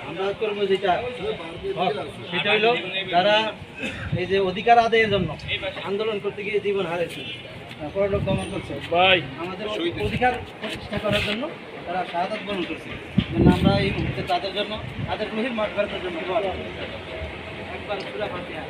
আমরা করবো যেটা সেটা হইল যারা এই যে অধিকার আদায়ের জন্য আন্দোলন করতে গিয়ে জীবন হারাইছে, পরলোক গমন করছে, আমাদের অধিকার প্রতিষ্ঠা করার জন্য তারা শাহাদাত বরণ করছে। আমরা এই মুহূর্তে তাদের জন্য তাদের রুহির মাগফিরাতের জন্য একবার সূরা ফাতিহা